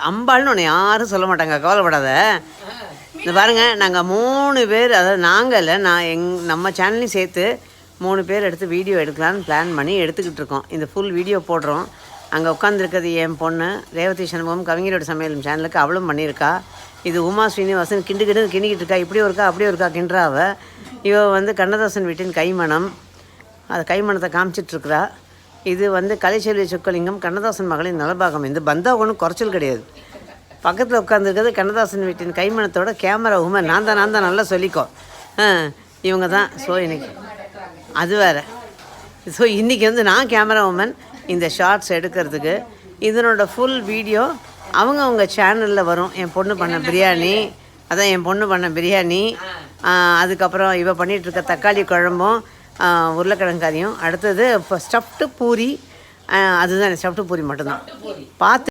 அம்பாள்னு ஒன்று யாரும் சொல்ல மாட்டாங்க, கவலைப்படாத. இந்த பாருங்கள், நாங்கள் 3 பேர், அதாவது நாங்கள் இல்லை, நம்ம சேனல்லையும் சேர்த்து 3 பேர் எடுத்து வீடியோ எடுக்கலான்னு பிளான் பண்ணி எடுத்துக்கிட்டு இருக்கோம். இந்த ஃபுல் வீடியோ போடுறோம். அங்கே உட்காந்துருக்கிறது என் பொண்ணு ரேவதி சண்முகம், கவிஞரோட சமையல் சேனலுக்கு அவளும் பண்ணியிருக்கா. இது உமா ஸ்ரீனிவாசன் கிண்டிக்கிட்டு இருக்கா, இப்படியும் இருக்கா அப்படியே இருக்கா கின்றாவ. இவ வந்து கண்ணதாசன் வீட்டின் கைமணம், அது கைமணத்தை காமிச்சிட்ருக்குறா. இது வந்து கலைச்செல்வி சொக்கலிங்கம், கண்ணதாசன் மகளின் நலபாகம். இந்த பந்தா ஒன்றும் குறைச்சல் கிடையாது. பக்கத்தில் உட்காந்துருக்கிறது கண்ணதாசன் வீட்டின் கைமணத்தோட கேமரா உமன். நான் தான் நல்லா சொல்லிக்கோ. இவங்க தான். ஸோ இன்றைக்கி அது வேறு. ஸோ இன்றைக்கி வந்து நான் கேமரா உமன் இந்த ஷார்ட்ஸ் எடுக்கிறதுக்கு. இதனோட ஃபுல் வீடியோ அவங்க சேனலில் வரும். என் பொண்ணு பண்ண பிரியாணி, அதான் என் பொண்ணு பண்ண பிரியாணி, அதுக்கப்புறம் இவ பண்ணிகிட்ருக்க தக்காளி குழம்பும் உருளைக்கிழங்காரியும். அடுத்தது இப்போ ஸ்டஃப்டு பூரி, அதுதான் ஸ்டஃப்டு பூரி மட்டும்தான் பார்த்து